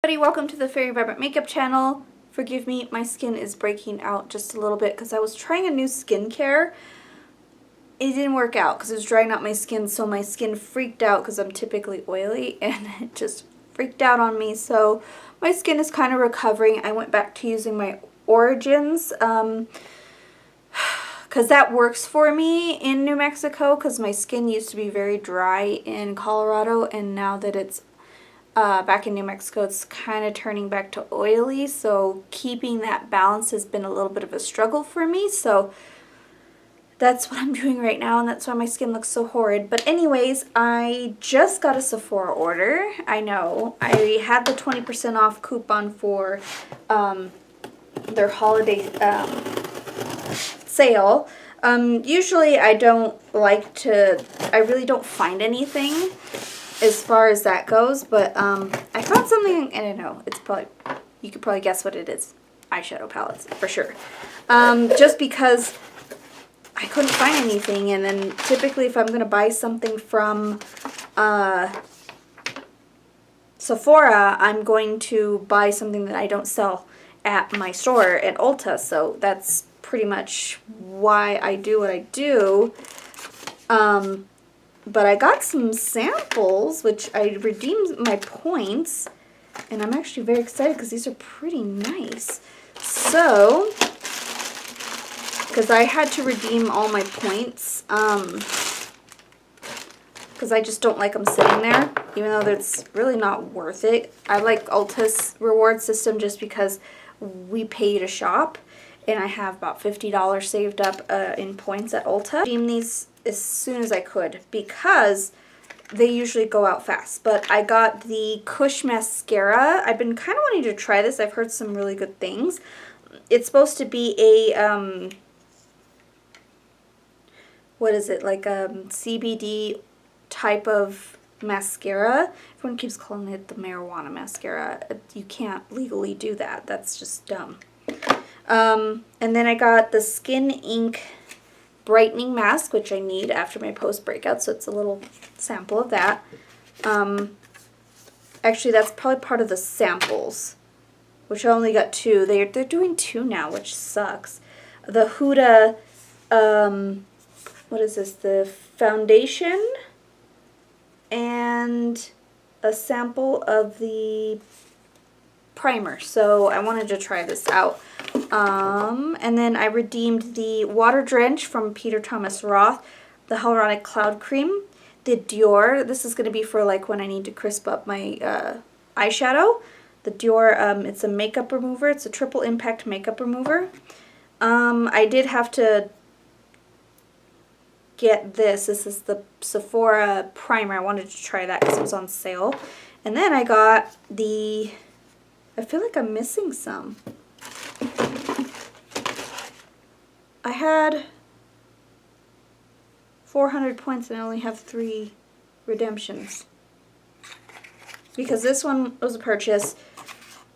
Welcome to the Fairy Vibrant Makeup channel. Forgive me, my skin is breaking out just a little bit because I was trying a new skincare. It didn't work out because it was drying out my skin, so my skin freaked out because I'm typically oily, and it just freaked out on me. So my skin is kind of recovering. I went back to using my Origins because that works for me in New Mexico, because my skin used to be very dry in Colorado, and now that it's back in New Mexico, it's kind of turning back to oily, so keeping that balance has been a little bit of a struggle for me. So that's what I'm doing right now, and that's why my skin looks so horrid. But anyways, I just got a Sephora order. I know. I had the 20% off coupon for their holiday sale. Usually I don't like to, I really don't find anything as far as that goes, but I found something, and I know it's probably, you could probably guess what it is. Eyeshadow palettes, for sure. Just because I couldn't find anything, and then typically if I'm going to buy something from Sephora, I'm going to buy something that I don't sell at my store at Ulta, so that's pretty much why I do what I do. But I got some samples, which I redeemed my points, and I'm actually very excited because these are pretty nice. So, because I had to redeem all my points, because I just don't like them sitting there, even though that's really not worth it. I like Ulta's reward system just because we pay to shop, and I have about $50 saved up in points at Ulta. Redeem these as soon as I could because they usually go out fast. But I got the Kush Mascara. I've been kind of wanting to try this. I've heard some really good things. It's supposed to be a, what is it, like a CBD type of mascara. Everyone keeps calling it the marijuana mascara. You can't legally do that. That's just dumb. And then I got the Skin Ink brightening mask, which I need after my post-breakout, so it's a little sample of that. Actually, that's probably part of the samples, which I only got 2. They're doing 2 now, which sucks. The Huda, what is this? The foundation and a sample of the primer. So I wanted to try this out. And then I redeemed the Water Drench from Peter Thomas Roth, the Hyaluronic Cloud Cream, the Dior. This is going to be for like when I need to crisp up my eyeshadow. The Dior, it's a makeup remover. It's a triple impact makeup remover. I did have to get this. This is the Sephora primer. I wanted to try that because it was on sale. And then I got the, I feel like I'm missing some. I had 400 points and I only have 3 redemptions. Because this one was a purchase.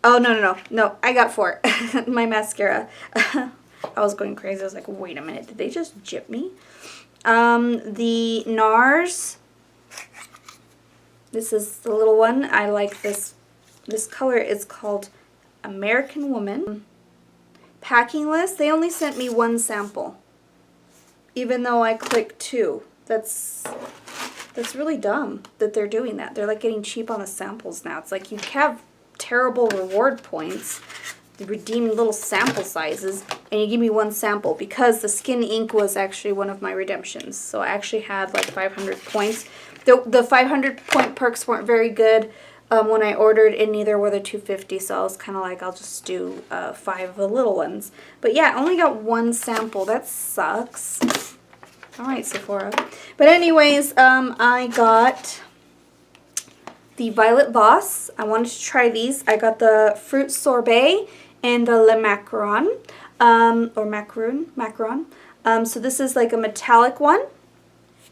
Oh, no, I got 4. My mascara. I was going crazy. I was like, wait a minute, did they just jip me? The NARS. This is the little one. I like this. This color is called American Woman. Packing list. They only sent me 1 sample, even though I clicked 2. That's really dumb that they're doing that. They're like getting cheap on the samples now. It's like you have terrible reward points, you redeem little sample sizes, and you give me 1 sample, because the Skin Ink was actually one of my redemptions. So I actually had like 500 points. The 500 point perks weren't very good when I ordered, and neither were the 250, so I was kind of like, I'll just do 5 of the little ones. But yeah, I only got 1 sample. That sucks. Alright, Sephora. But anyways, I got the Violet Voss. I wanted to try these. I got the Fruit Sorbet and the Le Macaron, or Macaron. So this is like a metallic one.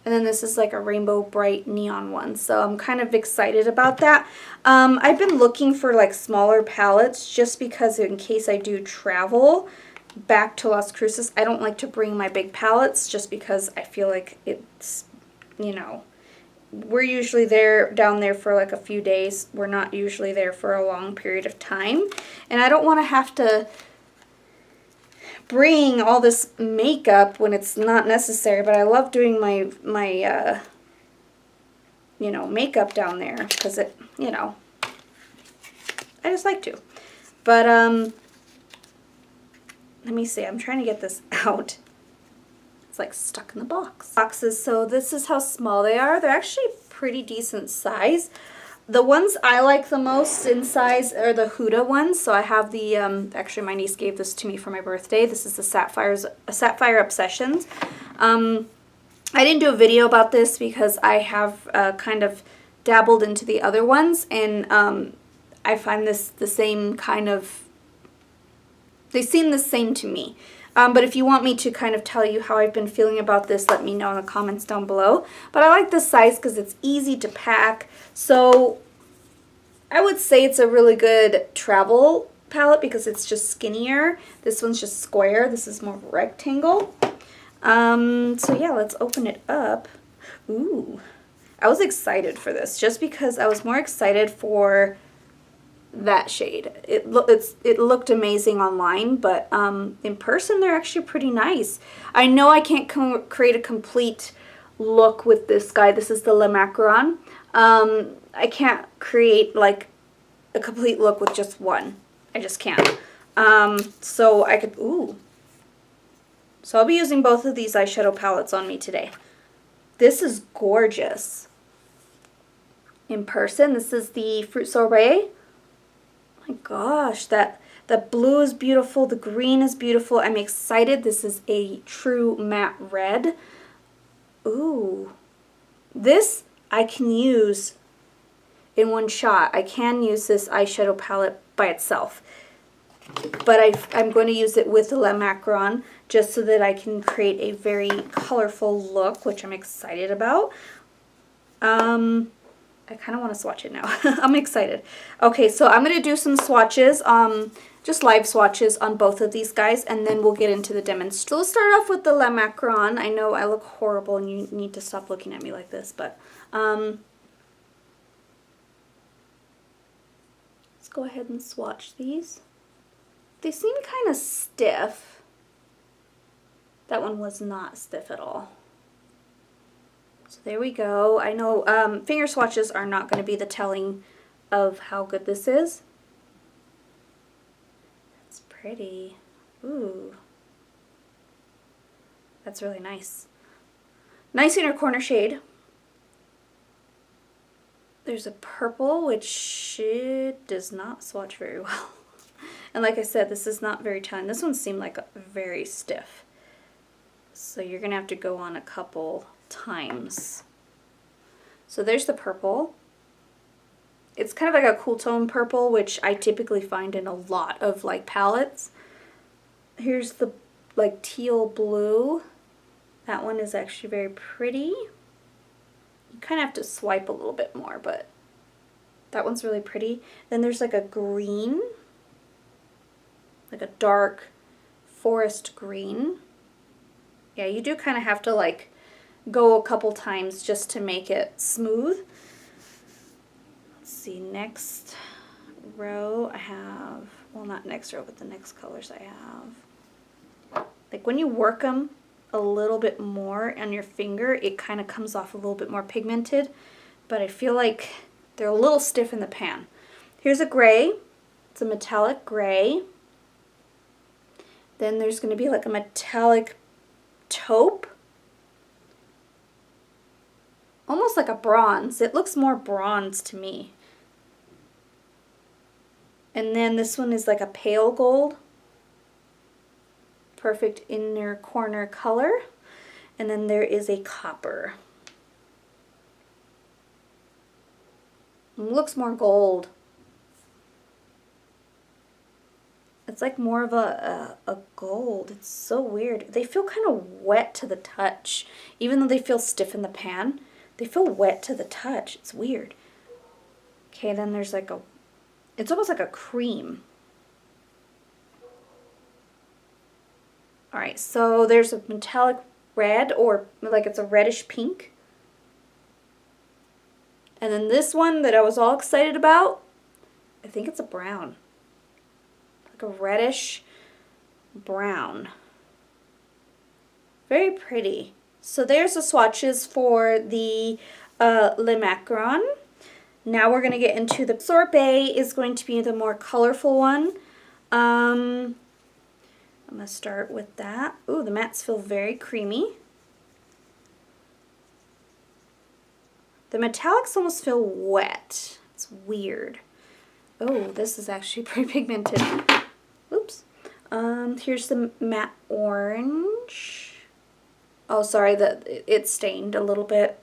And then this is like a rainbow bright neon one. So I'm kind of excited about that. I've been looking for like smaller palettes just because in case I do travel back to Las Cruces, I don't like to bring my big palettes just because I feel like it's, you know, we're usually down there for like a few days. We're not usually there for a long period of time. And I don't want to have to bring all this makeup when it's not necessary, but I love doing my you know, makeup down there because it, you know, I just like to. But let me see. I'm trying to get this out. It's like stuck in the boxes. So this is how small they are. They're actually pretty decent size. The ones I like the most in size are the Huda ones. So I have the, actually my niece gave this to me for my birthday. This is the Sapphire Obsessions. I didn't do a video about this because I have kind of dabbled into the other ones. And I find this the same kind of, they seem the same to me. But if you want me to kind of tell you how I've been feeling about this, let me know in the comments down below. But I like this size because it's easy to pack. So I would say it's a really good travel palette because it's just skinnier. This one's just square. This is more of a rectangle. So yeah, let's open it up. Ooh, I was excited for this just because I was more excited for that shade. It looked amazing online, but in person they're actually pretty nice. I know I can't create a complete look with this guy. This is the Macaron. I can't create like a complete look with just one. I just can't. So I could, ooh. So I'll be using both of these eyeshadow palettes on me today. This is gorgeous. In person, this is the Fruit Sorbet. My gosh, the blue is beautiful, the green is beautiful. I'm excited. This is a true matte red. Ooh. This I can use in one shot. I can use this eyeshadow palette by itself. But I'm going to use it with the Macaron just so that I can create a very colorful look, which I'm excited about. I kind of want to swatch it now. I'm excited. Okay, so I'm going to do some swatches, just live swatches on both of these guys, and then we'll get into the demonstration. So let's start off with the Macaron. I know I look horrible and you need to stop looking at me like this, but let's go ahead and swatch these. They seem kind of stiff. That one was not stiff at all. So there we go. I know finger swatches are not going to be the telling of how good this is. That's pretty. Ooh. That's really nice. Nice inner corner shade. There's a purple, which it does not swatch very well. And like I said, this is not very telling. This one seemed like very stiff. So you're going to have to go on a couple times. So there's the purple. It's kind of like a cool tone purple, which I typically find in a lot of like palettes. Here's the like teal blue. That one is actually very pretty. You kind of have to swipe a little bit more, but that one's really pretty. Then there's like a green, like a dark forest green. Yeah, you do kind of have to like go a couple times just to make it smooth. Let's see, next row I have, well, not next row, but the next colors I have. Like when you work them a little bit more on your finger, it kind of comes off a little bit more pigmented, but I feel like they're a little stiff in the pan. Here's a gray. It's a metallic gray. Then there's going to be like a metallic taupe. Almost like a bronze. It looks more bronze to me. And then this one is like a pale gold. Perfect inner corner color. And then there is a copper. It looks more gold. It's like more of a gold. It's so weird. They feel kind of wet to the touch. Even though they feel stiff in the pan, they feel wet to the touch. It's weird. Okay, then there's like a, it's almost like a cream. Alright, so there's a metallic red, or like it's a reddish pink. And then this one that I was all excited about, I think it's a brown. Like a reddish brown. Very pretty. So there's the swatches for the Le Macaron. Now we're going to get into the Sorbet is going to be the more colorful one. I'm going to start with that. Ooh, the mattes feel very creamy. The metallics almost feel wet. It's weird. Oh, this is actually pretty pigmented. Oops. Here's the matte orange. Oh, sorry, it stained a little bit.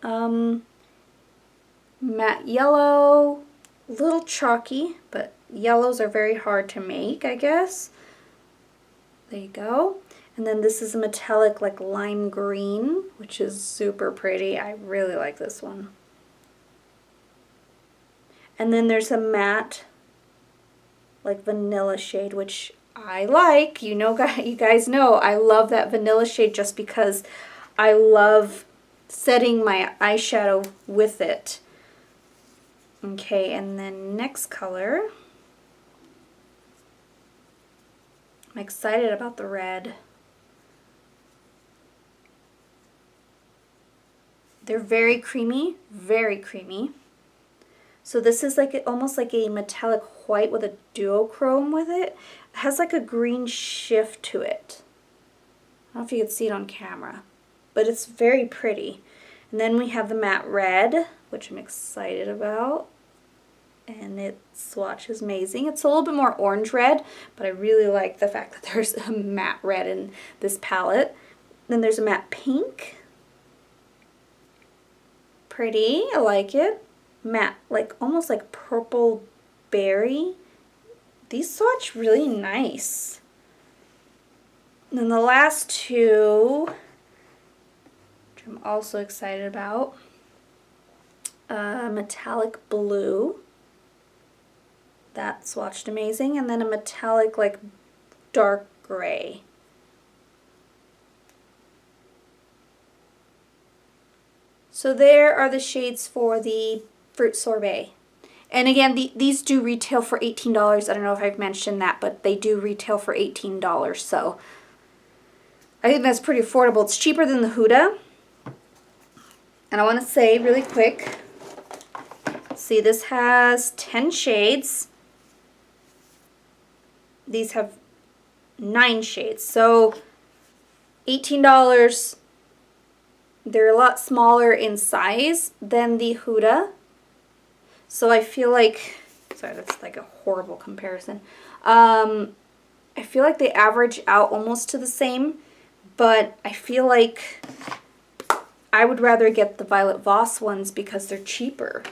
Matte yellow, a little chalky, but yellows are very hard to make, I guess. There you go. And then this is a metallic like lime green, which is super pretty. I really like this one. And then there's a matte like vanilla shade, which I like. You know, you guys know I love that vanilla shade just because I love setting my eyeshadow with it. Okay, and then next color. I'm excited about the red. They're very creamy, very creamy. So this is like almost like a metallic white with a duochrome with it. It has like a green shift to it. I don't know if you can see it on camera, but it's very pretty. And then we have the matte red, which I'm excited about. And its swatch is amazing. It's a little bit more orange red, but I really like the fact that there's a matte red in this palette. Then there's a matte pink. Pretty, I like it. Matte, like almost like purple berry. These swatch really nice. And then the last two, which I'm also excited about, metallic blue. That swatched amazing. And then a metallic like dark gray. So there are the shades for the Fruit Sorbet. And again, these do retail for $18. I don't know if I've mentioned that, but they do retail for $18. So I think that's pretty affordable. It's cheaper than the Huda. And I want to say really quick, see, this has 10 shades. These have 9 shades. So $18. They're a lot smaller in size than the Huda. So I feel like, sorry, that's like a horrible comparison. I feel like they average out almost to the same, but I feel like I would rather get the Violet Voss ones because they're cheaper.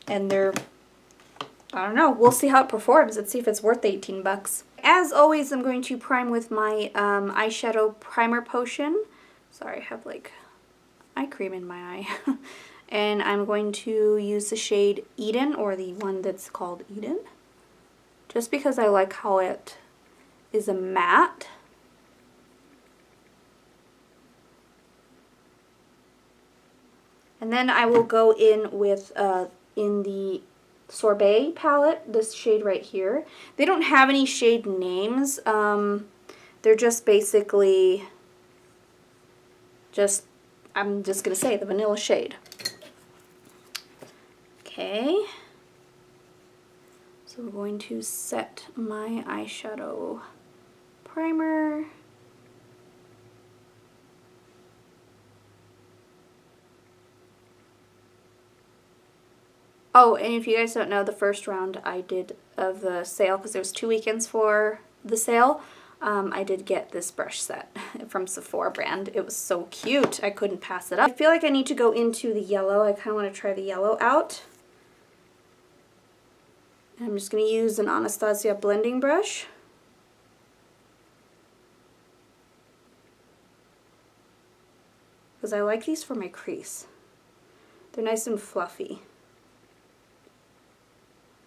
And they're, I don't know, we'll see how it performs. Let's see if it's worth the 18 bucks. As always, I'm going to prime with my eyeshadow primer potion. Sorry, I have like eye cream in my eye. And I'm going to use the shade Eden, or the one that's called Eden, just because I like how it is a matte. And then I will go in with, in the Sorbet palette, this shade right here. They don't have any shade names. They're just basically I'm just going to say the vanilla shade. Okay. So we're going to set my eyeshadow primer. Oh, and if you guys don't know, the first round I did of the sale, because there was 2 weekends for the sale, I did get this brush set from Sephora brand. It was so cute. I couldn't pass it up. I feel like I need to go into the yellow. I kind of want to try the yellow out. And I'm just going to use an Anastasia blending brush. Because I like these for my crease. They're nice and fluffy.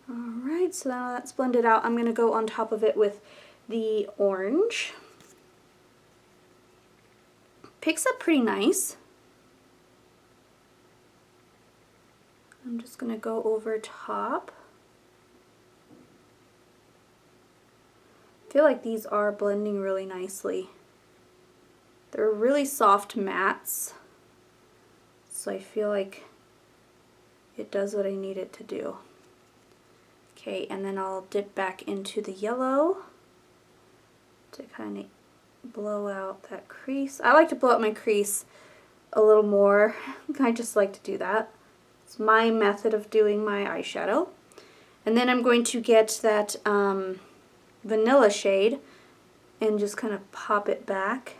Alright, so now that's blended out. I'm going to go on top of it with the orange. Picks up pretty nice. I'm just going to go over top. I feel like these are blending really nicely. They're really soft mattes, so I feel like it does what I need it to do. Okay, and then I'll dip back into the yellow to kind of blow out that crease. I like to blow out my crease a little more. I just like to do that. It's my method of doing my eyeshadow. And then I'm going to get that vanilla shade and just kind of pop it back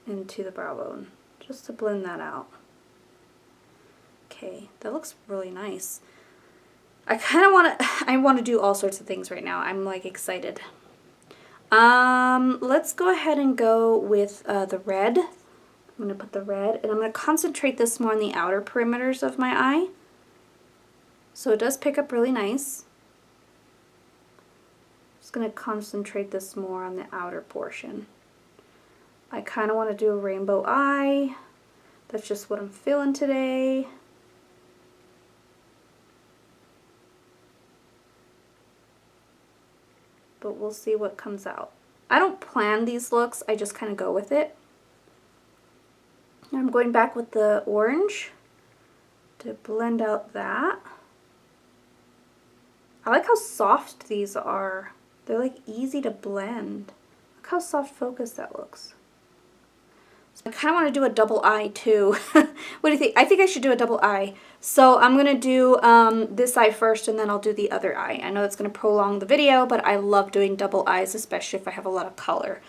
into the brow bone just to blend that out. Okay, that looks really nice. I kind of want to do all sorts of things right now. I'm like excited. Let's go ahead and go with the red. I'm going to put the red, and I'm going to concentrate this more on the outer perimeters of my eye. So it does pick up really nice. Just going to concentrate this more on the outer portion. I kind of want to do a rainbow eye. That's just what I'm feeling today. But we'll see what comes out. I don't plan these looks, I just kind of go with it. I'm going back with the orange to blend out that. I like how soft these are. They're like easy to blend. Look how soft focused that looks. So I kind of want to do a double eye too. What do you think? I think I should do a double eye. So I'm going to do this eye first, and then I'll do the other eye. I know it's going to prolong the video, but I love doing double eyes, especially if I have a lot of color.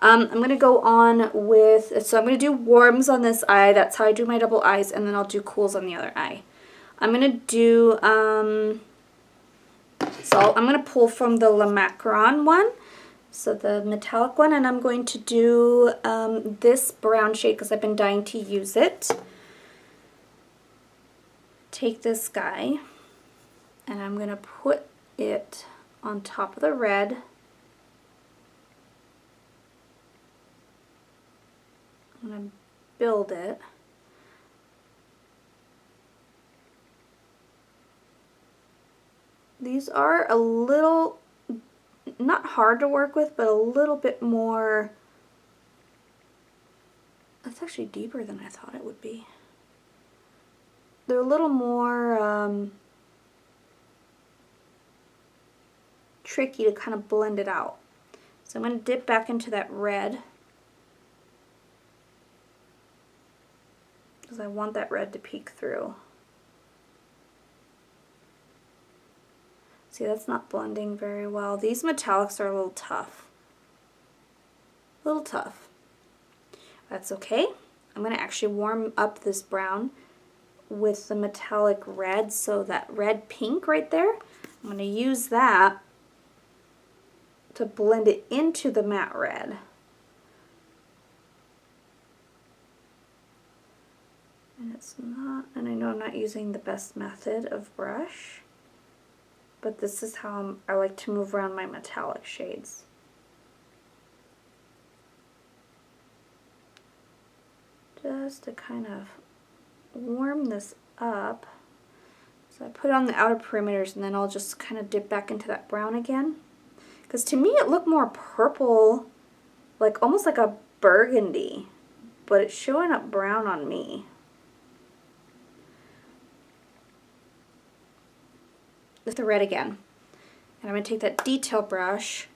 I'm going to go on with, so I'm going to do warms on this eye. That's how I do my double eyes, and then I'll do cools on the other eye. I'm going to do, so I'm going to pull from the Macaron one. So the metallic one, and I'm going to do this brown shade because I've been dying to use it. Take this guy, and I'm going to put it on top of the red. I'm going to build it. These are a little, not hard to work with, but a little bit more, that's actually deeper than I thought it would be. They're a little more tricky to kind of blend it out. So I'm going to dip back into that red because I want that red to peek through. See, that's not blending very well. These metallics are a little tough. A little tough. That's okay. I'm going to actually warm up this brown with the metallic red, so that red pink right there, I'm going to use that to blend it into the matte red. And it's not, and I know I'm not using the best method of brush, but this is how I like to move around my metallic shades. Just to kind of warm this up. So I put it on the outer perimeters, and then I'll just kind of dip back into that brown again. Because to me it looked more purple, like almost like a burgundy, but it's showing up brown on me. With the red again. And I'm going to take that detail brush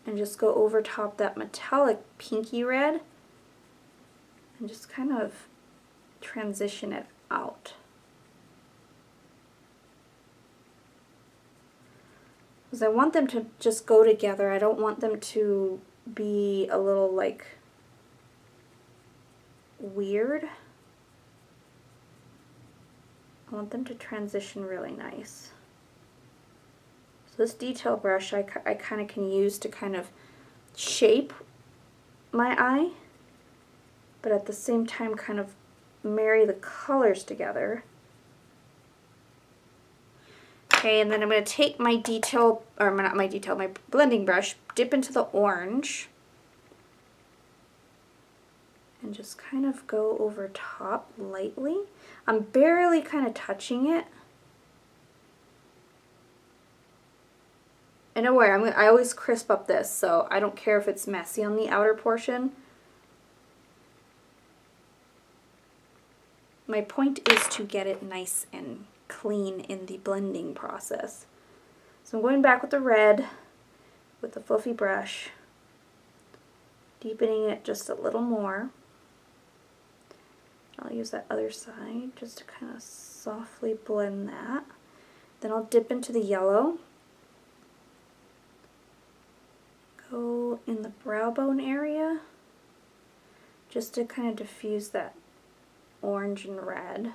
and just go over top that metallic pinky red and just kind of transition it out. Because I want them to just go together. I don't want them to be a little like weird. I want them to transition really nice. So this detail brush I kind of can use to kind of shape my eye, but at the same time kind of marry the colors together. Okay, and then I'm going to take my detail, or not my detail, my blending brush, dip into the orange, and just kind of go over top lightly. I'm barely kind of touching it. And don't worry, I always crisp up this, so I don't care if it's messy on the outer portion. My point is to get it nice and clean in the blending process. So I'm going back with the red, with the fluffy brush, deepening it just a little more. I'll use that other side just to kind of softly blend that. Then I'll dip into the yellow. Go in the brow bone area just to kind of diffuse that orange and red.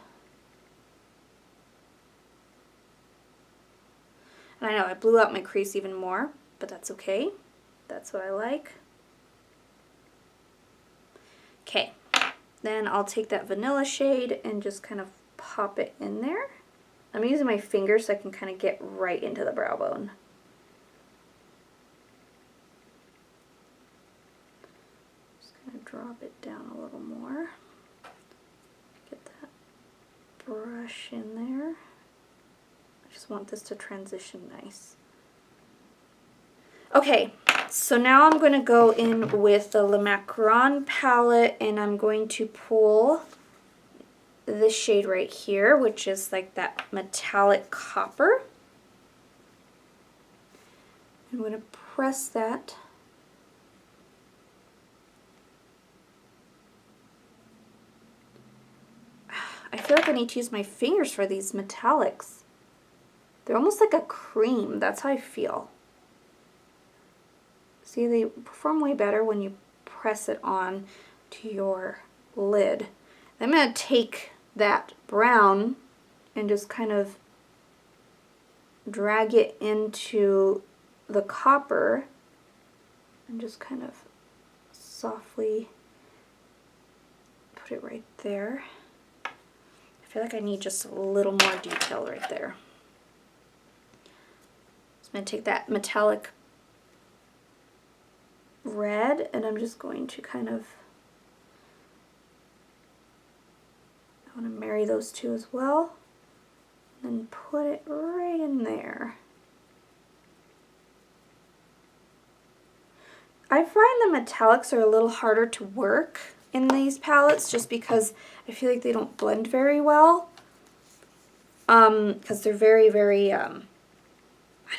And I know I blew out my crease even more, but that's okay. That's what I like. Okay, then I'll take that vanilla shade and just kind of pop it in there. I'm using my fingers so I can kind of get right into the brow bone. Drop it down a little more. Get that brush in there. I just want this to transition nice. Okay, so now I'm going to go in with the Macaron palette and I'm going to pull this shade right here, which is like that metallic copper. I'm going to press that . I feel like I need to use my fingers for these metallics. They're almost like a cream. That's how I feel. See, they perform way better when you press it on to your lid. I'm going to take that brown and just kind of drag it into the copper and just kind of softly put it right there. I feel like I need just a little more detail right there. So I'm going to take that metallic red and I'm just going to kind of, I want to marry those two as well, and put it right in there. I find the metallics are a little harder to work in these palettes just because I feel like they don't blend very well. Because they're very, I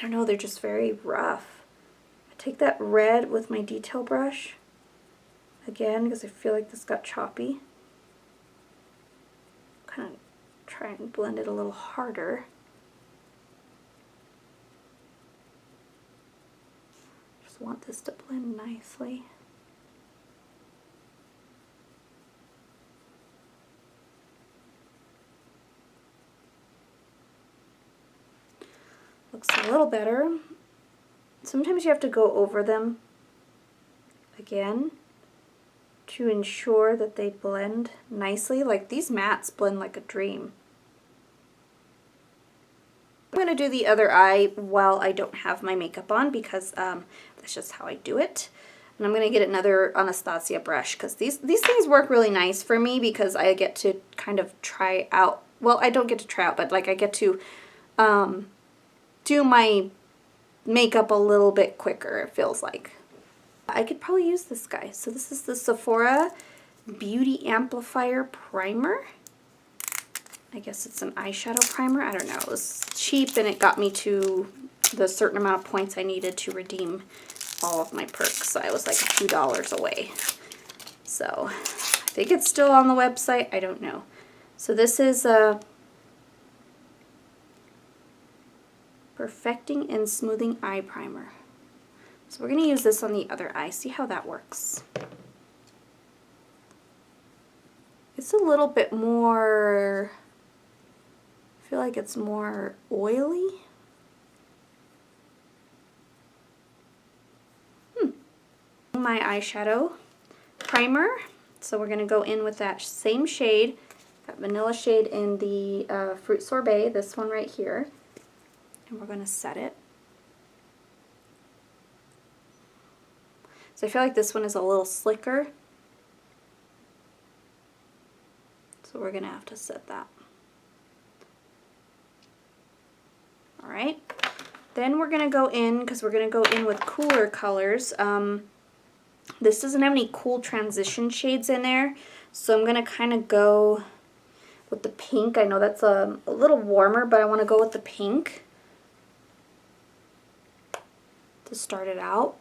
don't know, they're just very rough. I take that red with my detail brush, again, because I feel like this got choppy. Kind of try and blend it a little harder. Just want this to blend nicely. Looks a little better. Sometimes you have to go over them again to ensure that they blend nicely. Like these mattes blend like a dream. I'm going to do the other eye while I don't have my makeup on because that's just how I do it. And I'm going to get another Anastasia brush because these things work really nice for me because I get to kind of try out, well, I don't get to try out, but like I get to do my makeup a little bit quicker, it feels like. I could probably use this guy. So this is the Sephora Beauty Amplifier Primer. I guess it's an eyeshadow primer. I don't know. It was cheap and it got me to the certain amount of points I needed to redeem all of my perks. So I was like a few dollars away. So I think it's still on the website. I don't know. So this is a Perfecting and Smoothing Eye Primer. So we're going to use this on the other eye. See how that works. It's a little bit more, I feel like it's more oily. My eyeshadow primer. So we're going to go in with that same shade, that vanilla shade in the Fruit Sorbet, this one right here. And we're going to set it. So I feel like this one is a little slicker. So we're going to have to set that. Alright, then we're going to go in, because we're going to go in with cooler colors. This doesn't have any cool transition shades in there, so I'm going to kind of go with the pink. I know that's a little warmer, but I want to go with the pink to start it out.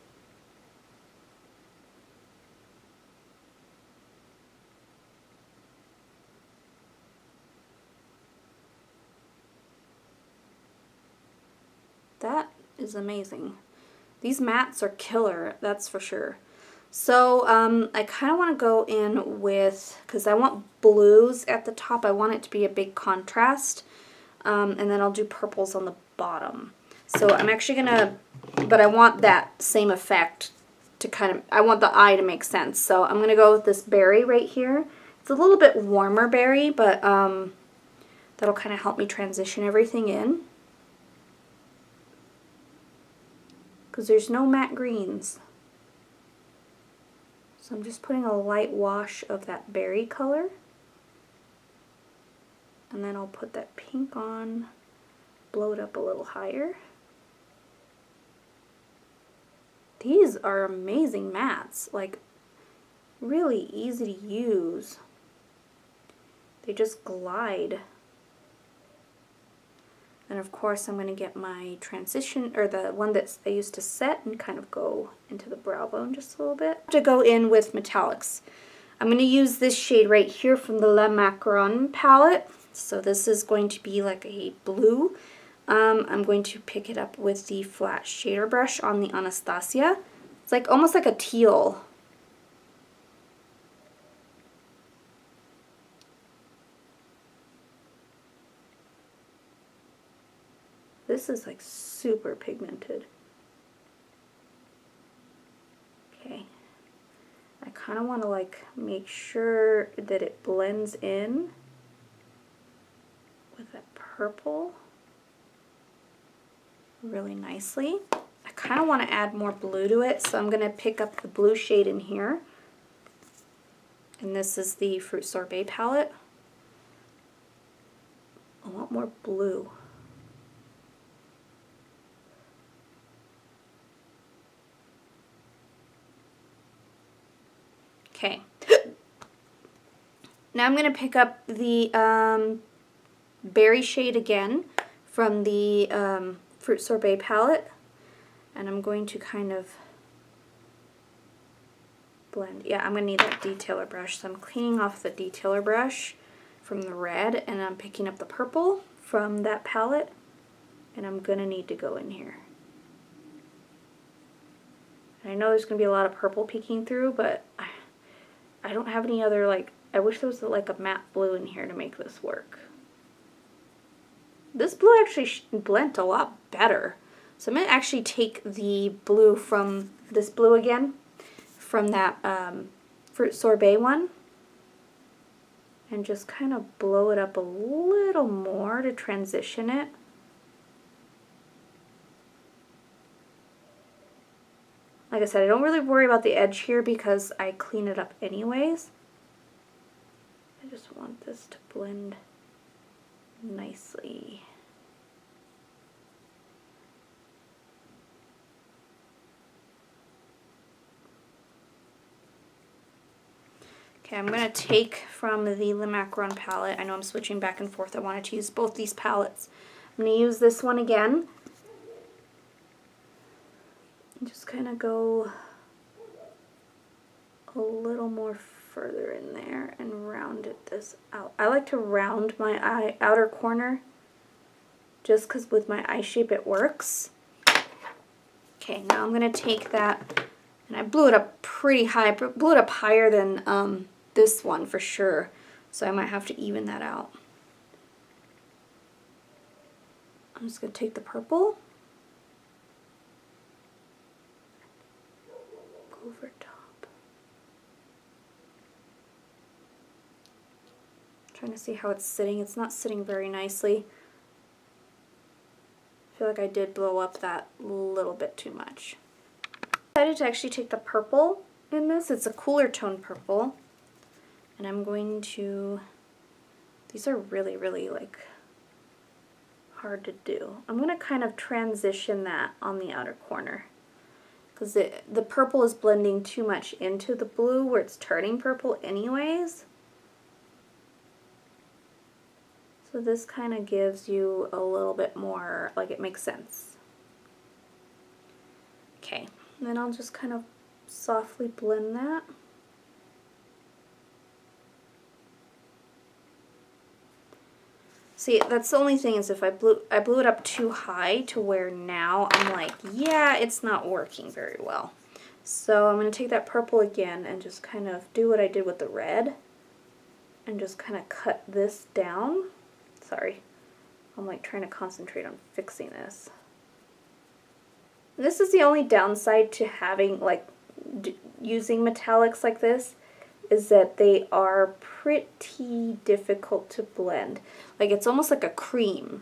That is amazing. These mattes are killer, that's for sure. So I kind of want to go in with, because I want blues at the top, I want it to be a big contrast, and then I'll do purples on the bottom. So I'm actually going to, but I want that same effect to kind of, I want the eye to make sense. So I'm going to go with this berry right here. It's a little bit warmer berry, but that'll kind of help me transition everything in. Because there's no matte greens. So I'm just putting a light wash of that berry color. And then I'll put that pink on, blow it up a little higher. These are amazing mattes, like really easy to use. They just glide. And of course I'm going to get my transition, or the one that I used to set, and kind of go into the brow bone just a little bit. To go in with metallics, I'm going to use this shade right here from the Macaron palette. So this is going to be like a blue. I'm going to pick it up with the flat shader brush on the Anastasia. It's like almost like a teal. This is like super pigmented. Okay. I kind of want to like make sure that it blends in with that purple really nicely. I kind of want to add more blue to it, so I'm going to pick up the blue shade in here. And this is the Fruit Sorbet palette. I want more blue. Okay. Now I'm going to pick up the berry shade again from the Fruit Sorbet palette, and I'm going to kind of blend. Yeah, I'm going to need that detailer brush, so I'm cleaning off the detailer brush from the red, and I'm picking up the purple from that palette, and I'm going to need to go in here. And I know there's going to be a lot of purple peeking through, but I don't have any other, like, I wish there was like a matte blue in here to make this work. This blue actually blended a lot better. So I'm going to actually take the blue from, this blue again, from that Fruit Sorbet one, and just kind of blow it up a little more to transition it. Like I said, I don't really worry about the edge here because I clean it up anyways. I just want this to blend nicely. Okay, I'm going to take from the Macaron palette. I know I'm switching back and forth. I wanted to use both these palettes. I'm going to use this one again. And just kind of go a little more further in there and round this out. I like to round my outer corner just because with my eye shape it works. Okay, now I'm going to take that, and I blew it up pretty high, blew it up higher than this one for sure, so I might have to even that out. I'm just going to take the purple, go over top. Trying to see how it's sitting. It's not sitting very nicely. I feel like I did blow up that little bit too much. I decided to actually take the purple in this. It's a cooler tone purple. And I'm going to, these are really, really like hard to do. I'm going to kind of transition that on the outer corner, because the purple is blending too much into the blue where it's turning purple anyways. So this kind of gives you a little bit more, like, it makes sense. Okay, and then I'll just kind of softly blend that. See, that's the only thing, is if I blew it up too high to where now I'm like, yeah, it's not working very well. So I'm going to take that purple again and just kind of do what I did with the red and just kind of cut this down. Sorry, I'm like trying to concentrate on fixing this. This is the only downside to having, like, using metallics like this, is that they are pretty difficult to blend. Like, it's almost like a cream.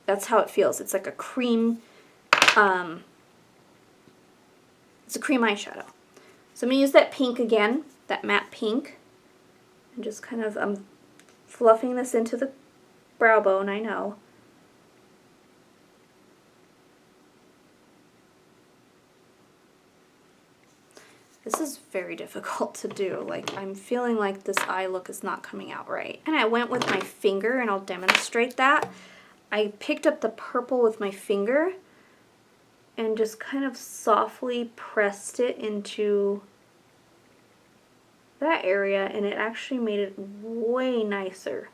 That's how it feels. It's like a cream, it's a cream eyeshadow. So I'm going to use that pink again, that matte pink, and just kind of, I'm fluffing this into the brow bone, I know. This is very difficult to do. Like, I'm feeling like this eye look is not coming out right. And I went with my finger, and I'll demonstrate that. I picked up the purple with my finger and just kind of softly pressed it into that area, and it actually made it way nicer.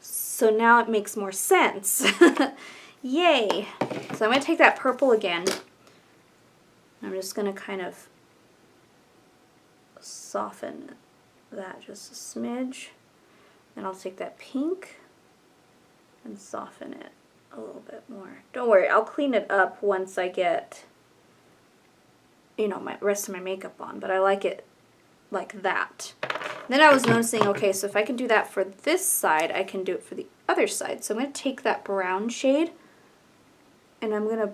So now it makes more sense. Yay! So I'm going to take that purple again. I'm just going to kind of soften that just a smidge. Then I'll take that pink and soften it a little bit more. Don't worry, I'll clean it up once I get, you know, my rest of my makeup on, but I like it like that. Then I was noticing, okay, so if I can do that for this side, I can do it for the other side. So I'm going to take that brown shade and I'm going to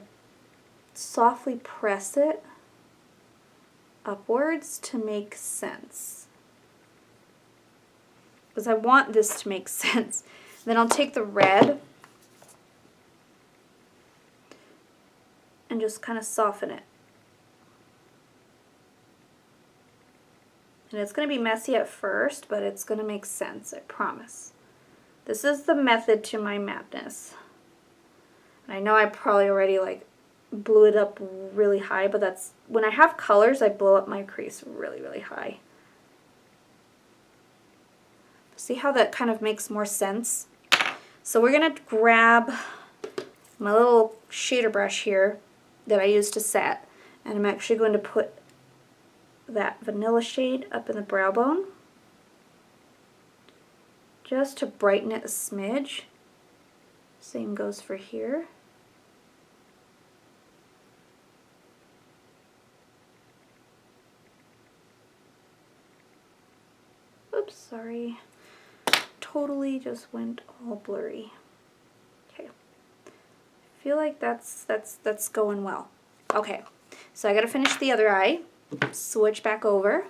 softly press it upwards to make sense, because I want this to make sense. Then I'll take the red and just kind of soften it. And it's going to be messy at first, but it's going to make sense, I promise. This is the method to my madness. And I know I probably already, like, blew it up really high, but that's, when I have colors, I blow up my crease really, really high. See how that kind of makes more sense? So we're going to grab my little shader brush here that I use to set, and I'm actually going to put that vanilla shade up in the brow bone just to brighten it a smidge. Same goes for here. Oops, sorry. Totally just went all blurry. Okay. I feel like that's going well. Okay. So I got to finish the other eye. Switch back over.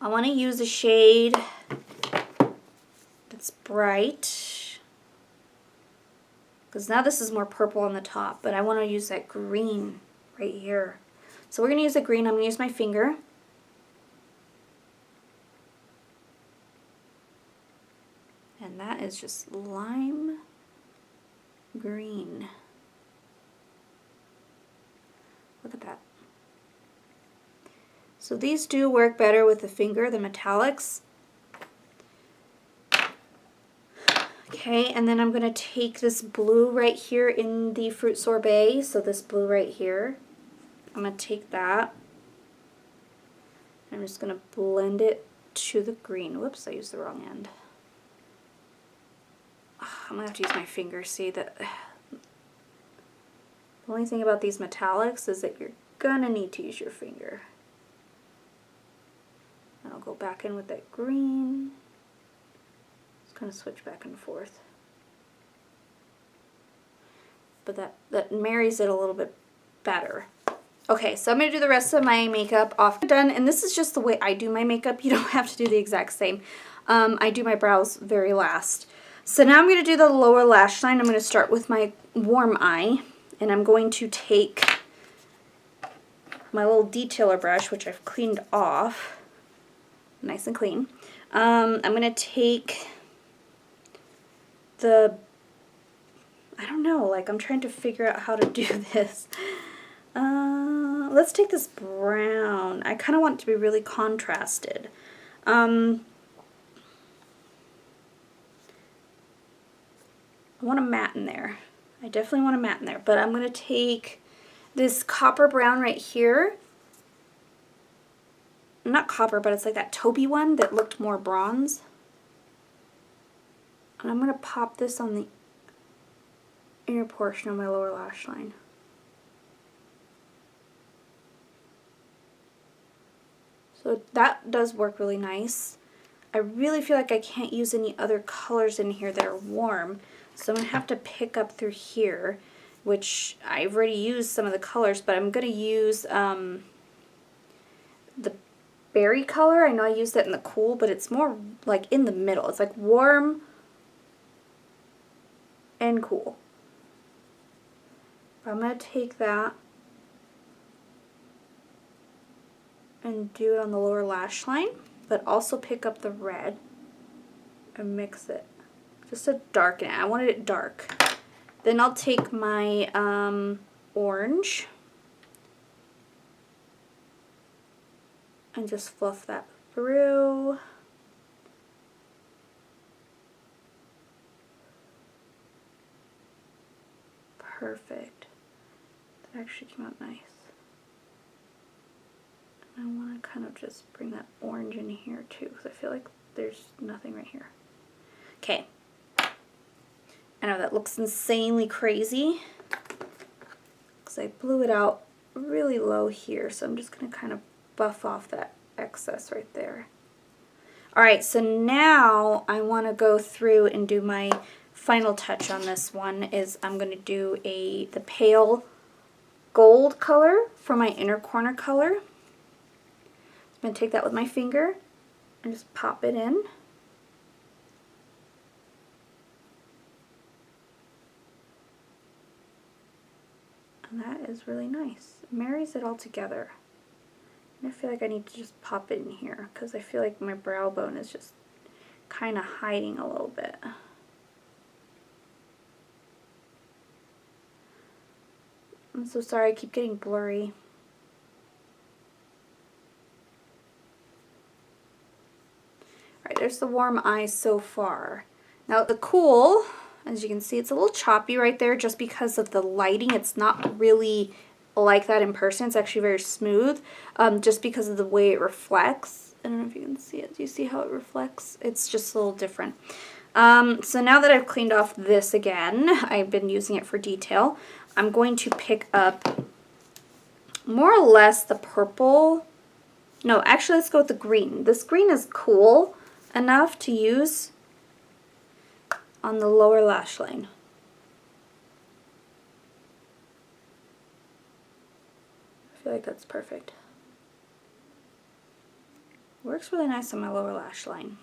I want to use a shade that's bright, because now this is more purple on the top, but I want to use that green right here. So we're going to use the green. I'm going to use my finger. And that is just lime green. Look at that. So these do work better with the finger, the metallics. Okay, and then I'm going to take this blue right here in the Fruit Sorbet, so this blue right here. I'm going to take that. I'm just going to blend it to the green. Whoops, I used the wrong end. I'm going to have to use my finger. See, that the only thing about these metallics is that you're going to need to use your finger. And I'll go back in with that green. Just kind of switch back and forth. But that marries it a little bit better. Okay, so I'm going to do the rest of my makeup off. Done, and this is just the way I do my makeup. You don't have to do the exact same. I do my brows very last. So now I'm going to do the lower lash line. I'm going to start with my warm eye, and I'm going to take my little detailer brush, which I've cleaned off, nice and clean. I'm going to take the, I don't know, like I'm trying to figure out how to do this. Let's take this brown. I kind of want it to be really contrasted. I want a matte in there. I definitely want a matte in there, but I'm going to take this copper brown right here. Not copper, but it's like that taupey one that looked more bronze. And I'm going to pop this on the inner portion of my lower lash line. So that does work really nice. I really feel like I can't use any other colors in here that are warm, so I'm going to have to pick up through here, which I've already used some of the colors, but I'm going to use the berry color. I know I used that in the cool, but it's more like in the middle. It's like warm and cool. I'm going to take that and do it on the lower lash line, but also pick up the red and mix it just to darken it. I wanted it dark. Then I'll take my orange and just fluff that through. Perfect. That actually came out nice. I want to kind of just bring that orange in here too, because I feel like there's nothing right here. Okay. I know that looks insanely crazy because I blew it out really low here, so I'm just going to kind of buff off that excess right there. Alright, so now I want to go through and do my final touch on this one. Is I'm going to do the pale gold color for my inner corner color. I'm going to take that with my finger and just pop it in. And that is really nice. It marries it all together. And I feel like I need to just pop it in here because I feel like my brow bone is just kind of hiding a little bit. I'm so sorry, I keep getting blurry. Alright, there's the warm eyes so far. Now the cool, as you can see, it's a little choppy right there just because of the lighting. It's not really like that in person. It's actually very smooth, just because of the way it reflects. I don't know if you can see it. Do you see how it reflects? It's just a little different. So now that I've cleaned off this again, I've been using it for detail, I'm going to pick up more or less the purple. No, actually let's go with the green. This green is cool enough to use on the lower lash line. I feel like that's perfect. Works really nice on my lower lash line.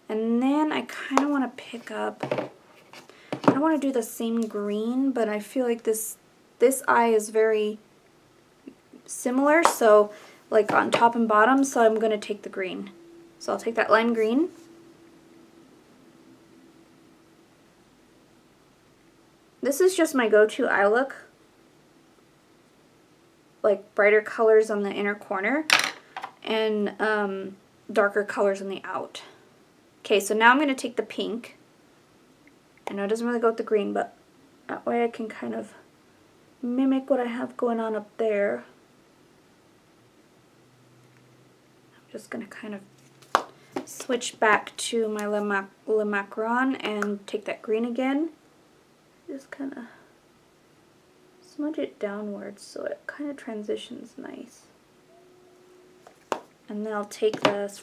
And then I kind of want to pick up, I don't want to do the same green, but I feel like this eye is very similar, so like on top and bottom, so I'm going to take the green. So I'll take that lime green. This is just my go-to eye look. Like brighter colors on the inner corner and darker colors on the out. Okay, so now I'm going to take the pink. I know it doesn't really go with the green, but that way I can kind of mimic what I have going on up there. I'm just going to kind of switch back to my Le Macaron and take that green again. Just kind of smudge it downwards so it kind of transitions nice. And then I'll take the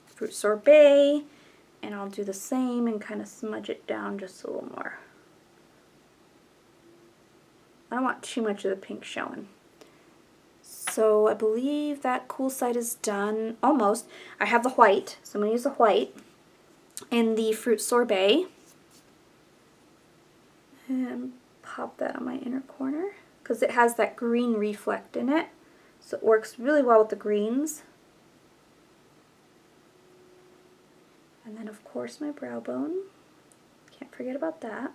Fruit Sorbet and I'll do the same and kind of smudge it down just a little more. I don't want too much of the pink showing. So I believe that cool side is done, almost. I have the white, so I'm going to use the white in the Fruit Sorbet. And pop that on my inner corner because it has that green reflect in it. So it works really well with the greens. And then of course my brow bone. Can't forget about that.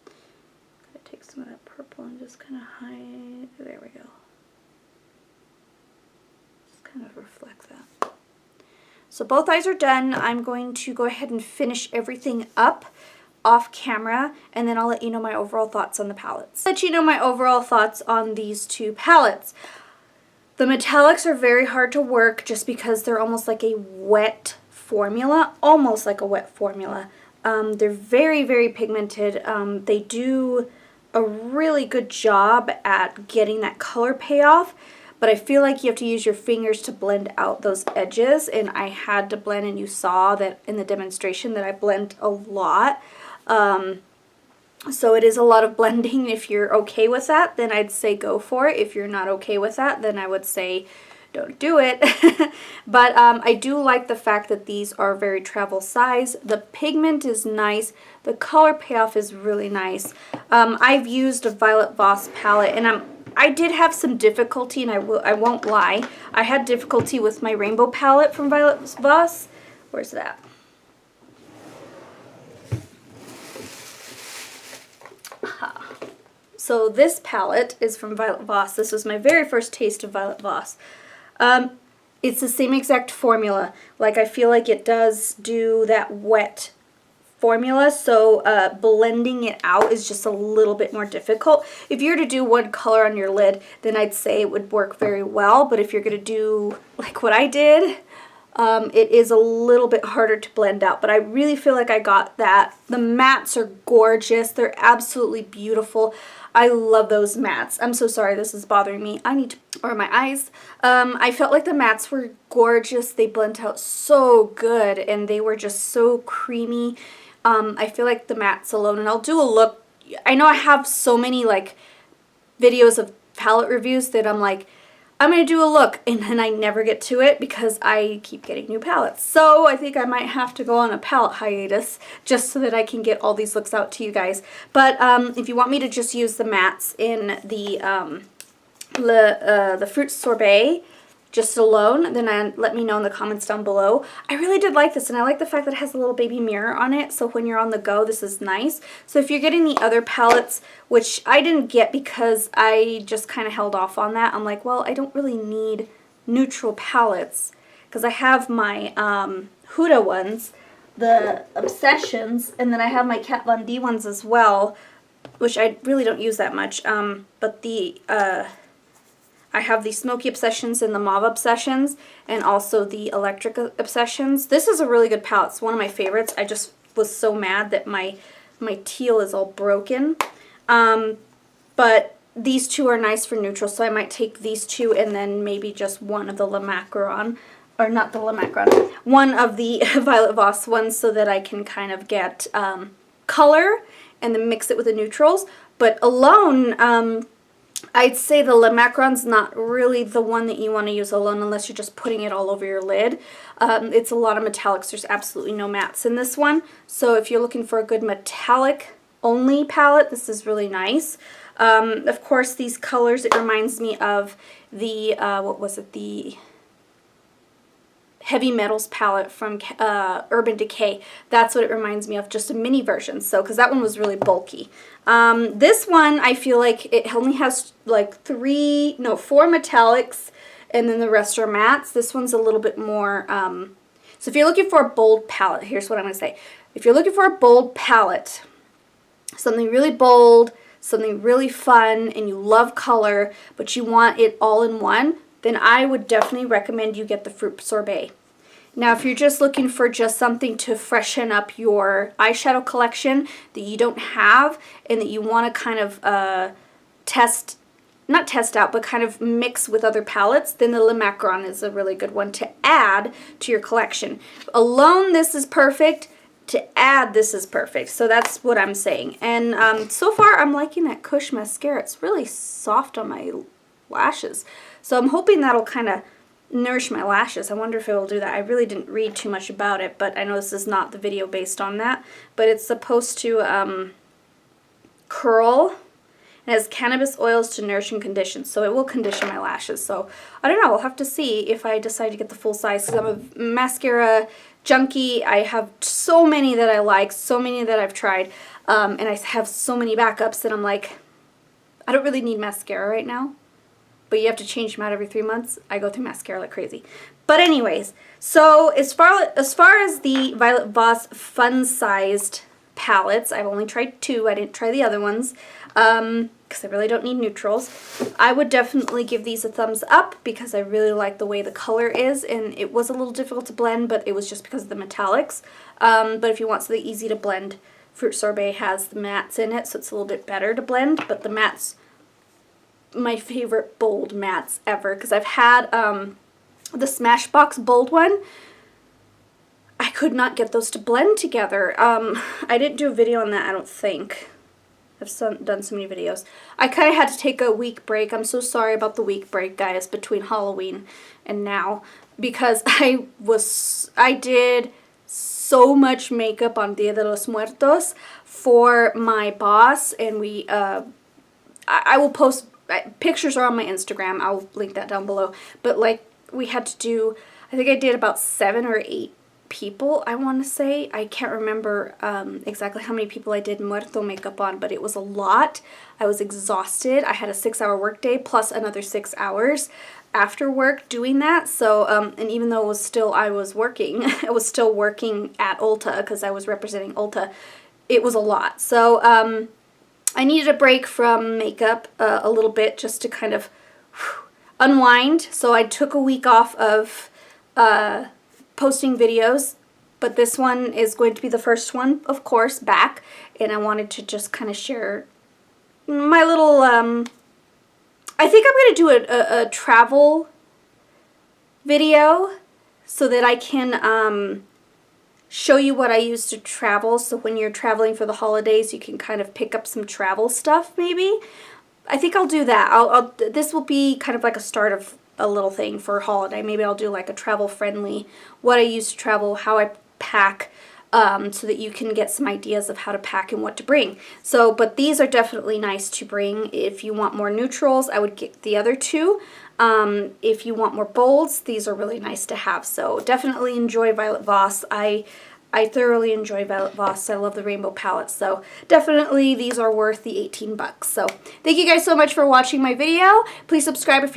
Gotta take some of that purple and just kind of hide. There we go. Just kind of reflect that. So both eyes are done. I'm going to go ahead and finish everything up off camera, and then I'll let you know my overall thoughts on the palettes. Let you know my overall thoughts on these two palettes. The metallics are very hard to work just because they're almost like a wet formula, almost like a wet formula. They're very, very pigmented. They do a really good job at getting that color payoff, but I feel like you have to use your fingers to blend out those edges, and I had to blend, and you saw that in the demonstration that I blend a lot. So it is a lot of blending. If you're okay with that, then I'd say go for it. If you're not okay with that, then I would say don't do it. But I do like the fact that these are very travel size. The pigment is nice. The color payoff is really nice. I've used a Violet Voss palette, and I did have some difficulty, and I won't lie. I had difficulty with my rainbow palette from Violet Voss. Where's that? So this palette is from Violet Voss. This was my very first taste of Violet Voss. It's the same exact formula. Like, I feel like it does do that wet formula, so blending it out is just a little bit more difficult. If you were to do one color on your lid, then I'd say it would work very well, but if you're going to do like what I did, it is a little bit harder to blend out, but I really feel like I got that. The mattes are gorgeous. They're absolutely beautiful. I love those mattes. I'm so sorry this is bothering me. I need to, or my eyes. I felt like the mattes were gorgeous. They blend out so good, and they were just so creamy. I feel like the mattes alone, and I'll do a look. I know I have so many like videos of palette reviews that I'm like, I'm going to do a look, and then I never get to it because I keep getting new palettes. So I think I might have to go on a palette hiatus just so that I can get all these looks out to you guys. But if you want me to just use the mattes in the Fruit Sorbet just alone, then let me know in the comments down below. I really did like this, and I like the fact that it has a little baby mirror on it, so when you're on the go, this is nice. So if you're getting the other palettes, which I didn't get because I just kind of held off on that, I'm like, well, I don't really need neutral palettes, because I have my Huda ones, the Obsessions, and then I have my Kat Von D ones as well, which I really don't use that much, but the I have the Smoky Obsessions and the Mauve Obsessions, and also the Electric Obsessions. This is a really good palette. It's one of my favorites. I just was so mad that my teal is all broken. But these two are nice for neutral, so I might take these two and then maybe just one of the Macaron, or not the Macaron, one of the Violet Voss ones, so that I can kind of get color and then mix it with the neutrals. But alone, I'd say the Macaron's not really the one that you want to use alone unless you're just putting it all over your lid. It's a lot of metallics. There's absolutely no mattes in this one. So if you're looking for a good metallic only palette, this is really nice. Of course, these colors, it reminds me of the, what was it, the Heavy Metals palette from Urban Decay. That's what it reminds me of, just a mini version. So, because that one was really bulky. This one, I feel like it only has like 4 metallics, and then the rest are mattes. This one's a little bit more, so if you're looking for a bold palette, here's what I'm going to say. If you're looking for a bold palette, something really bold, something really fun, and you love color, but you want it all in one, then I would definitely recommend you get the Fruit Sorbet. Now, if you're just looking for just something to freshen up your eyeshadow collection that you don't have and that you want to kind of not test out, but kind of mix with other palettes, then the Macaron is a really good one to add to your collection. Alone, this is perfect. To add, this is perfect. So that's what I'm saying. And so far, I'm liking that Kush mascara. It's really soft on my lashes. So I'm hoping that'll kind of nourish my lashes. I wonder if it will do that. I really didn't read too much about it, but I know this is not the video based on that. But it's supposed to curl. It has cannabis oils to nourish and condition, so it will condition my lashes. So I don't know. We'll have to see if I decide to get the full size, because I'm a mascara junkie. I have so many that I like, so many that I've tried, and I have so many backups that I'm like, I don't really need mascara right now. But you have to change them out every 3 months. I go through mascara like crazy. But anyways, so as far as the Violet Voss fun-sized palettes, I've only tried 2. I didn't try the other ones because I really don't need neutrals. I would definitely give these a thumbs up because I really like the way the color is, and it was a little difficult to blend, but it was just because of the metallics. But if you want something easy to blend, Fruit Sorbet has the mattes in it, so it's a little bit better to blend, but the mattes, my favorite bold mattes ever, because I've had the Smashbox bold one. I could not get those to blend together. I didn't do a video on that, I don't think. I've done so many videos. I kind of had to take a week break. I'm so sorry about the week break, guys, between Halloween and now, because I did so much makeup on Dia de los Muertos for my boss, and I will post pictures are on my Instagram. I'll link that down below. But like, we had to do, I think I did about 7 or 8 people, I want to say. I can't remember exactly how many people I did muerto makeup on, but it was a lot. I was exhausted. I had a 6-hour workday plus another 6 hours after work doing that. So, and even though it was still, I was working, I was still working at Ulta because I was representing Ulta. It was a lot. So, I needed a break from makeup a little bit just to kind of unwind. So I took a week off of posting videos, but this one is going to be the first one, of course, back. And I wanted to just kind of share my little, I think I'm going to do a travel video so that I can show you what I use to travel, so when you're traveling for the holidays you can kind of pick up some travel stuff maybe. I think I'll do that. This will be kind of like a start of a little thing for holiday. Maybe I'll do like a travel friendly, what I use to travel, how I pack, so that you can get some ideas of how to pack and what to bring. So, but these are definitely nice to bring. If you want more neutrals, I would get the other 2. If you want more bolds, these are really nice to have. So definitely enjoy Violet Voss. I thoroughly enjoy Violet Voss. I love the rainbow palette. So definitely these are worth the $18. So thank you guys so much for watching my video. Please subscribe if you haven't.